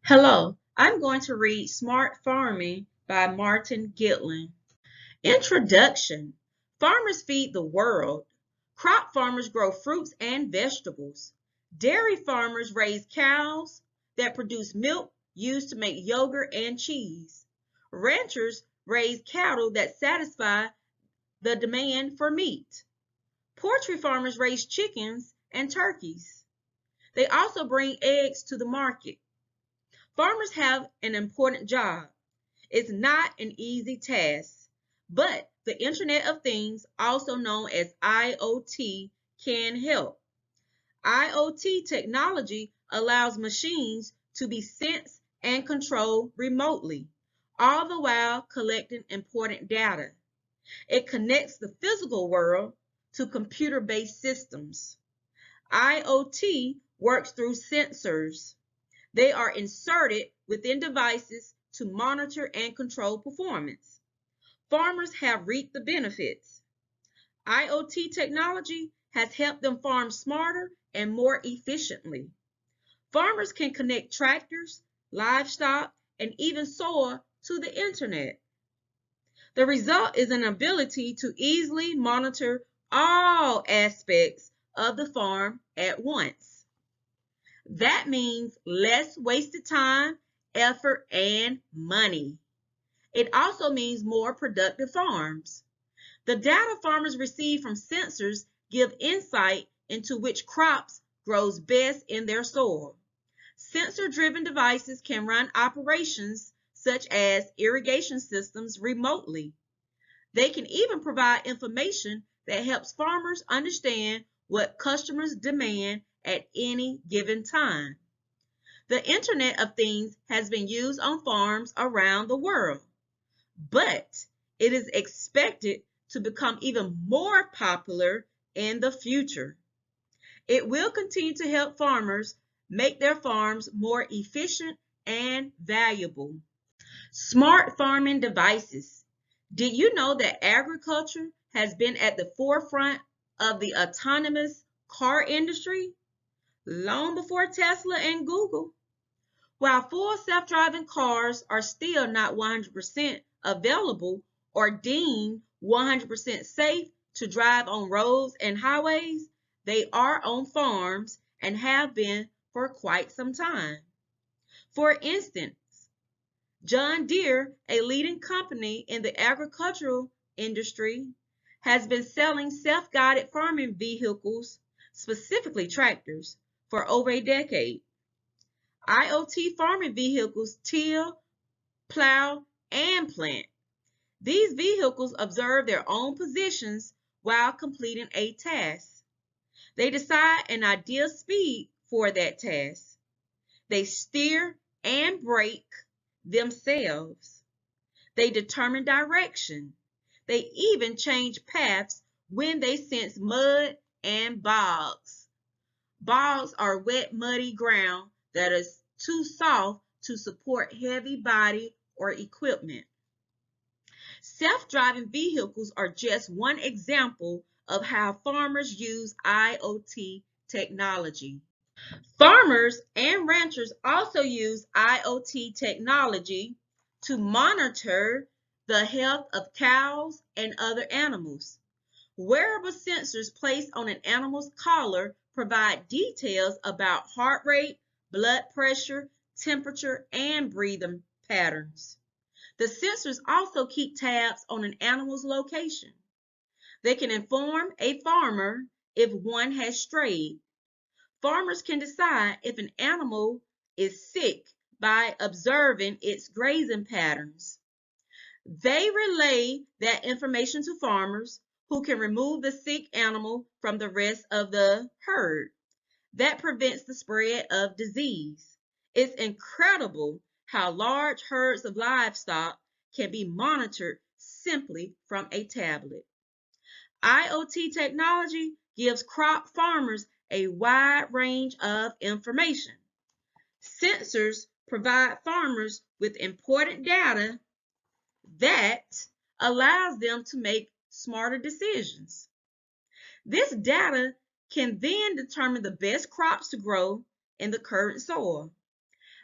Hello, I'm going to read Smart Farming by Martin Gitlin. Introduction. Farmers feed the world. Crop farmers grow fruits and vegetables. Dairy farmers raise cows that produce milk used to make yogurt and cheese. Ranchers raise cattle that satisfy the demand for meat. Poultry farmers raise chickens and turkeys. They also bring eggs to the market. Farmers have an important job. It's not an easy task, but the Internet of Things, also known as IoT, can help. IoT technology allows machines to be sensed and controlled remotely, all the while collecting important data. It connects the physical world to computer-based systems. IoT works through sensors. They are inserted within devices to monitor and control performance. Farmers have reaped the benefits. IoT technology has helped them farm smarter and more efficiently. Farmers can connect tractors, livestock, and even soil to the internet. The result is an ability to easily monitor all aspects of the farm at once. That means less wasted time, effort, and money. It also means more productive farms. The data farmers receive from sensors give insight into which crops grows best in their soil. Sensor-driven devices can run operations such as irrigation systems remotely. They can even provide information that helps farmers understand what customers demand at any given time. The Internet of Things has been used on farms around the world, but it is expected to become even more popular in the future. It will continue to help farmers make their farms more efficient and valuable. Smart farming devices. Did you know that agriculture has been at the forefront of the autonomous car industry long before Tesla and Google? While full self-driving cars are still not 100% available or deemed 100% safe to drive on roads and highways, they are on farms and have been for quite some time. For instance, John Deere, a leading company in the agricultural industry, has been selling self-guided farming vehicles, specifically tractors, for over a decade. IoT farming vehicles till, plow, and plant. These vehicles observe their own positions while completing a task. They decide an ideal speed for that task. They steer and brake themselves. They determine direction. They even change paths when they sense mud and bogs. Bogs are wet, muddy ground that is too soft to support heavy body or equipment. Self-driving vehicles are just one example of how farmers use IoT technology. Farmers and ranchers also use IoT technology to monitor the health of cows and other animals. Wearable sensors placed on an animal's collar provide details about heart rate, blood pressure, temperature, and breathing patterns. The sensors also keep tabs on an animal's location. They can inform a farmer if one has strayed. Farmers can decide if an animal is sick by observing its grazing patterns. They relay that information to farmers who can remove the sick animal from the rest of the herd. That prevents the spread of disease. It's incredible how large herds of livestock can be monitored simply from a tablet. IoT technology gives crop farmers a wide range of information. Sensors provide farmers with important data that allows them to make smarter decisions. This data can then determine the best crops to grow in the current soil.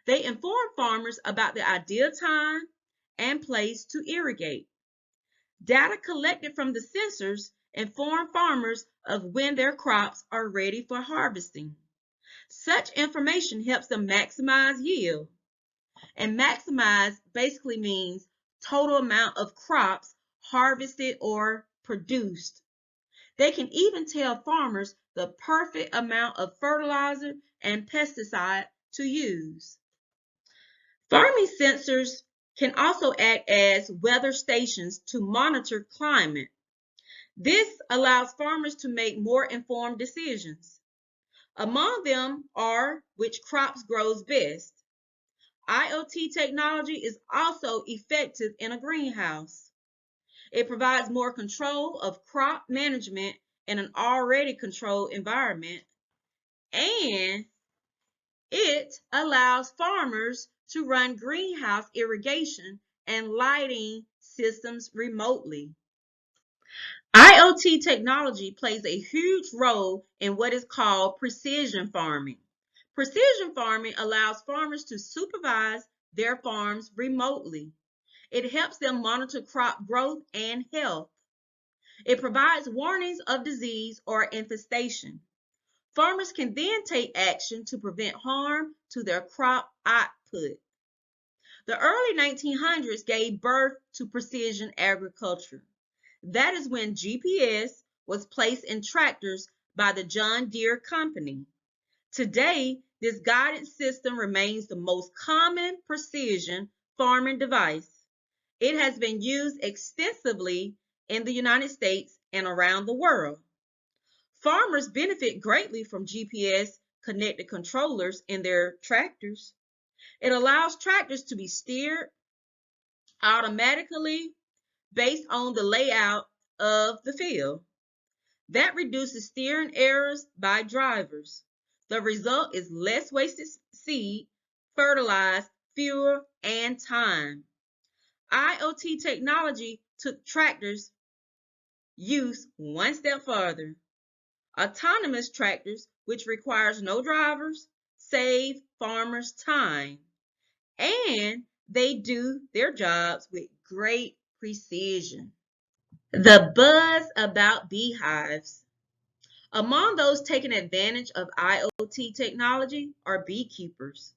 They inform farmers about the ideal time and place to irrigate. Data collected from the sensors inform farmers of when their crops are ready for harvesting. Such information helps them maximize yield. And maximize basically means total amount of crops harvested or produced. They can even tell farmers the perfect amount of fertilizer and pesticide to use. Farming sensors can also act as weather stations to monitor climate. This allows farmers to make more informed decisions. Among them are which crops grows best. IoT technology is also effective in a greenhouse. It provides more control of crop management in an already controlled environment, and it allows farmers to run greenhouse irrigation and lighting systems remotely. IoT technology plays a huge role in what is called precision farming. Precision farming allows farmers to supervise their farms remotely. It helps them monitor crop growth and health. It provides warnings of disease or infestation. Farmers can then take action to prevent harm to their crop output. The early 1900s gave birth to precision agriculture. That is when GPS was placed in tractors by the John Deere Company. Today, this guidance system remains the most common precision farming device. It has been used extensively in the United States and around the world. Farmers benefit greatly from GPS connected controllers in their tractors. It allows tractors to be steered automatically based on the layout of the field. That reduces steering errors by drivers. The result is less wasted seed, fertilizer, fuel, and time. IoT technology took tractors' use one step further. Autonomous tractors, which requires no drivers, save farmers time, and they do their jobs with great precision. The buzz about beehives. Among those taking advantage of IoT technology are beekeepers.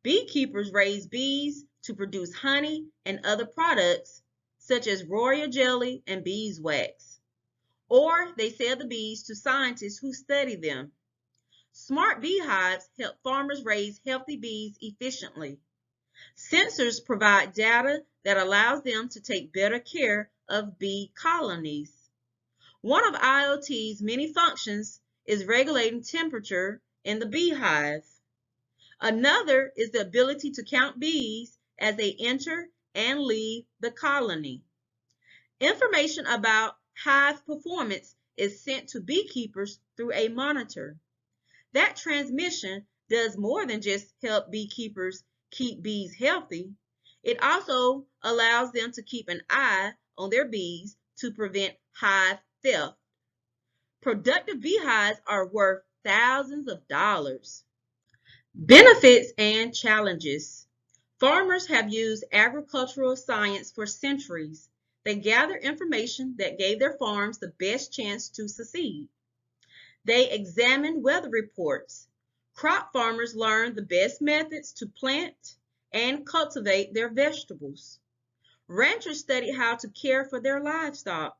Beekeepers raise bees to produce honey and other products such as royal jelly and beeswax, or they sell the bees to scientists who study them. Smart beehives help farmers raise healthy bees efficiently. Sensors provide data that allows them to take better care of bee colonies. One of IoT's many functions is regulating temperature in the beehive. Another is the ability to count bees as they enter and leave the colony. Information about hive performance is sent to beekeepers through a monitor. That transmission does more than just help beekeepers keep bees healthy. It also allows them to keep an eye on their bees to prevent hive theft. Productive beehives are worth thousands of dollars. Benefits and challenges. Farmers have used agricultural science for centuries. They gathered information that gave their farms the best chance to succeed. They examined weather reports. Crop farmers learned the best methods to plant and cultivate their vegetables. Ranchers studied how to care for their livestock.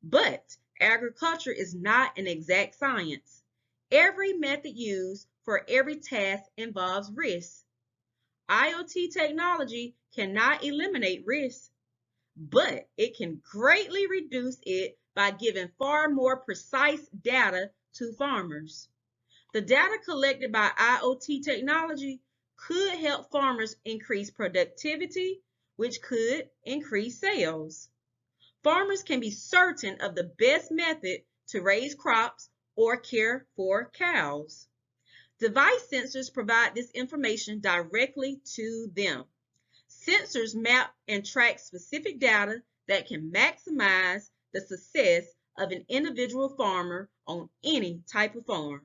But agriculture is not an exact science. Every method used for every task involves risk. IoT technology cannot eliminate risk, but it can greatly reduce it by giving far more precise data to farmers. The data collected by IoT technology could help farmers increase productivity, which could increase sales. Farmers can be certain of the best method to raise crops or care for cows. Device sensors provide this information directly to them. Sensors map and track specific data that can maximize the success of an individual farmer on any type of farm.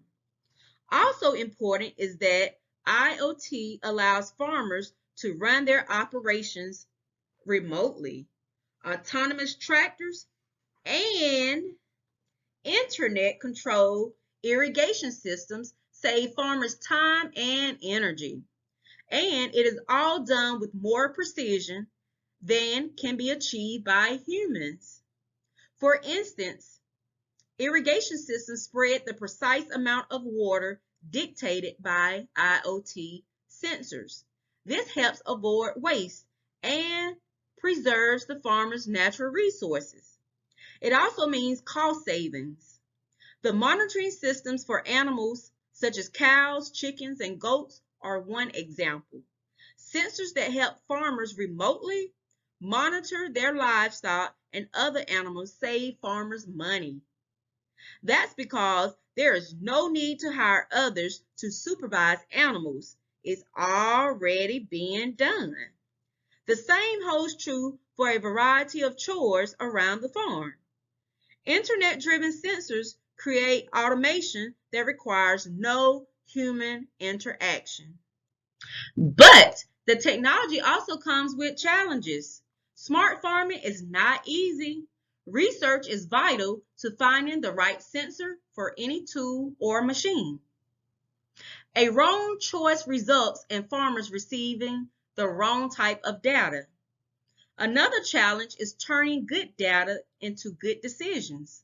Also important is that IoT allows farmers to run their operations remotely. Autonomous tractors and internet-controlled irrigation systems save farmers time and energy. And it is all done with more precision than can be achieved by humans. For instance, irrigation systems spread the precise amount of water dictated by IoT sensors. This helps avoid waste and preserves the farmer's natural resources. It also means cost savings. The monitoring systems for animals such as cows, chickens, and goats are one example. Sensors that help farmers remotely monitor their livestock and other animals save farmers money. That's because there is no need to hire others to supervise animals. It's already being done. The same holds true for a variety of chores around the farm. Internet-driven sensors create automation that requires no human interaction. But the technology also comes with challenges. Smart farming is not easy. Research is vital to finding the right sensor for any tool or machine. A wrong choice results in farmers receiving the wrong type of data. Another challenge is turning good data into good decisions.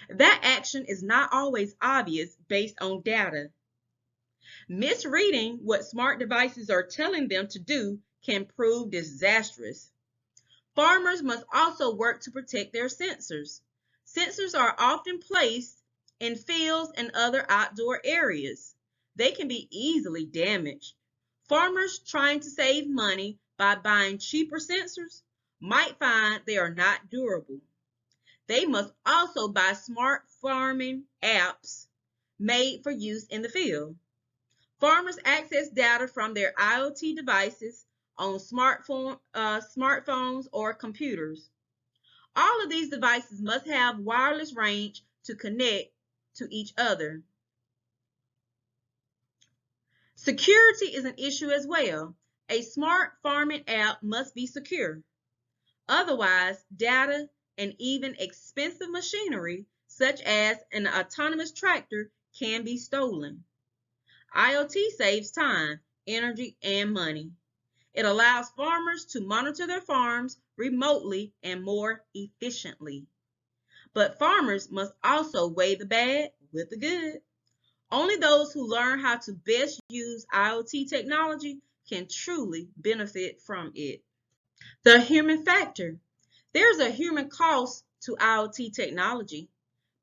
That action is not always obvious based on data. Misreading what smart devices are telling them to do can prove disastrous. Farmers must also work to protect their sensors. Sensors are often placed in fields and other outdoor areas. They can be easily damaged. Farmers trying to save money by buying cheaper sensors might find they are not durable. They must also buy smart farming apps made for use in the field. Farmers access data from their IoT devices on smartphones or computers. All of these devices must have wireless range to connect to each other. Security is an issue as well. A smart farming app must be secure. Otherwise, data and even expensive machinery, such as an autonomous tractor, can be stolen. IoT saves time, energy, and money. It allows farmers to monitor their farms remotely and more efficiently. But farmers must also weigh the bad with the good. Only those who learn how to best use IoT technology can truly benefit from it. The human factor. There's a human cost to IoT technology.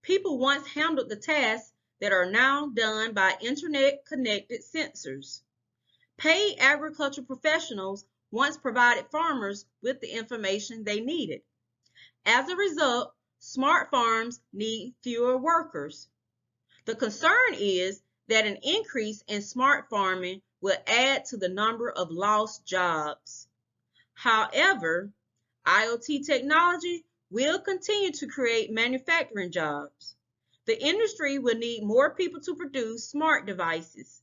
People once handled the tasks that are now done by internet-connected sensors. Paid agricultural professionals once provided farmers with the information they needed. As a result, smart farms need fewer workers. The concern is that an increase in smart farming will add to the number of lost jobs. However, IoT technology will continue to create manufacturing jobs. The industry will need more people to produce smart devices,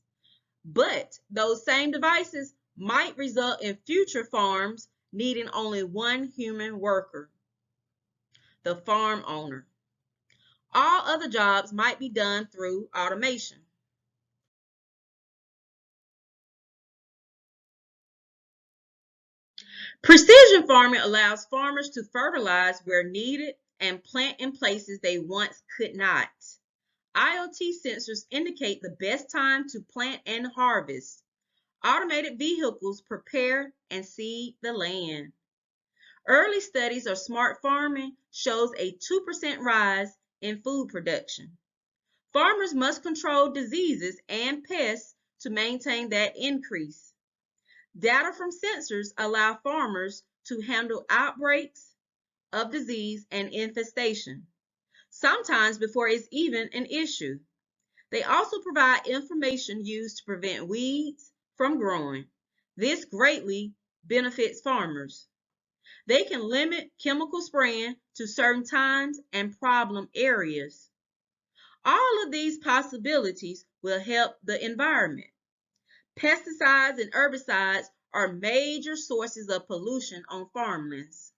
but those same devices might result in future farms needing only one human worker, the farm owner. All other jobs might be done through automation. Precision farming allows farmers to fertilize where needed and plant in places they once could not. IoT sensors indicate the best time to plant and harvest. Automated vehicles prepare and seed the land. Early studies of smart farming shows a 2% rise in food production. Farmers must control diseases and pests to maintain that increase. Data from sensors allow farmers to handle outbreaks of disease and infestation, sometimes before it's even an issue. They also provide information used to prevent weeds from growing. This greatly benefits farmers. They can limit chemical spraying to certain times and problem areas. All of these possibilities will help the environment. Pesticides and herbicides are major sources of pollution on farmlands.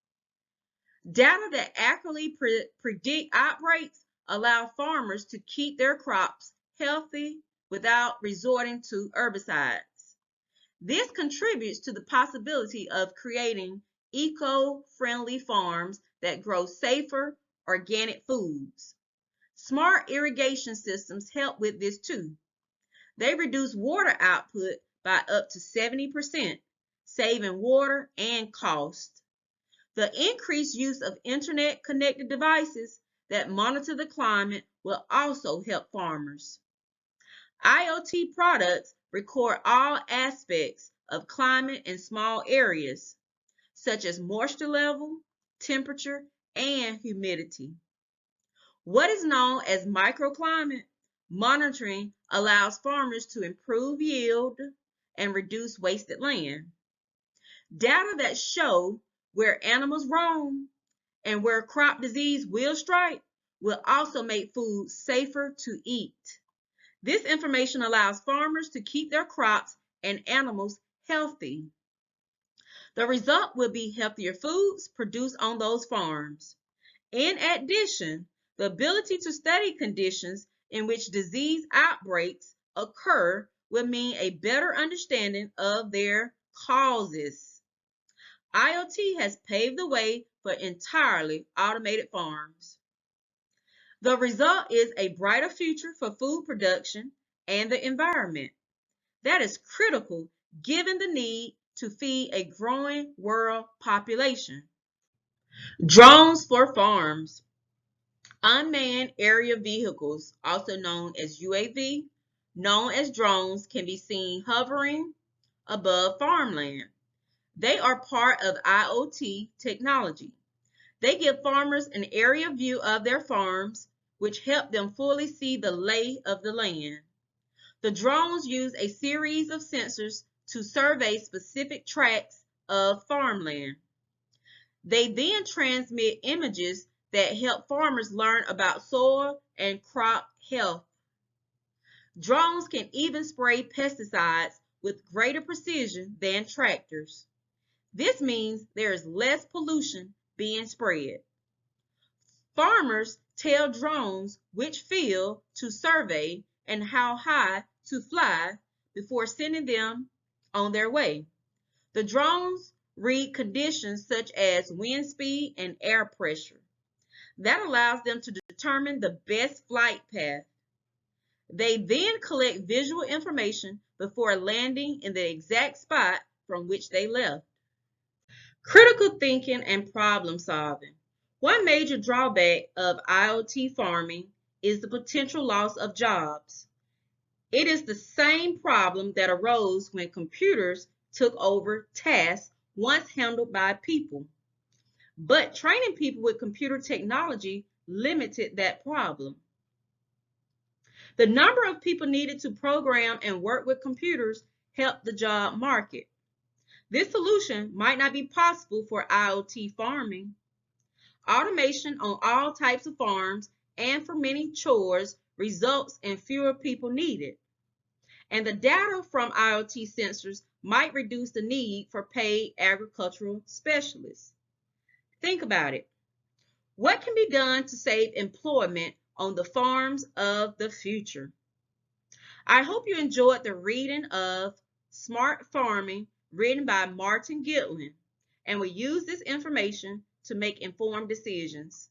Data that accurately predict outbreaks allow farmers to keep their crops healthy without resorting to herbicides. This contributes to the possibility of creating eco-friendly farms that grow safer, organic foods. Smart irrigation systems help with this too. They reduce water output by up to 70%, saving water and cost. The increased use of internet-connected devices that monitor the climate will also help farmers. IoT products record all aspects of climate in small areas, such as moisture level, temperature, and humidity. What is known as microclimate monitoring allows farmers to improve yield and reduce wasted land. Data that show where animals roam and where crop disease will strike will also make food safer to eat. This information allows farmers to keep their crops and animals healthy. The result will be healthier foods produced on those farms. In addition, the ability to study conditions in which disease outbreaks occur will mean a better understanding of their causes. IoT has paved the way for entirely automated farms. The result is a brighter future for food production and the environment. That is critical given the need to feed a growing world population. Drones for farms. Unmanned aerial vehicles, also known as UAV, known as drones, can be seen hovering above farmland. They are part of IoT technology. They give farmers an aerial view of their farms, which help them fully see the lay of the land. The drones use a series of sensors to survey specific tracts of farmland. They then transmit images that help farmers learn about soil and crop health. Drones can even spray pesticides with greater precision than tractors. This means there is less pollution being spread. Farmers tell drones which field to survey and how high to fly before sending them on their way. The drones read conditions such as wind speed and air pressure. That allows them to determine the best flight path. They then collect visual information before landing in the exact spot from which they left. Critical thinking and problem solving. One major drawback of IoT farming is the potential loss of jobs. It is the same problem that arose when computers took over tasks once handled by people. But training people with computer technology limited that problem. The number of people needed to program and work with computers helped the job market. This solution might not be possible for IoT farming. Automation on all types of farms and for many chores results in fewer people needed. And the data from IoT sensors might reduce the need for paid agricultural specialists. Think about it. What can be done to save employment on the farms of the future? I hope you enjoyed the reading of Smart Farming written by Martin Gitlin and will use this information to make informed decisions.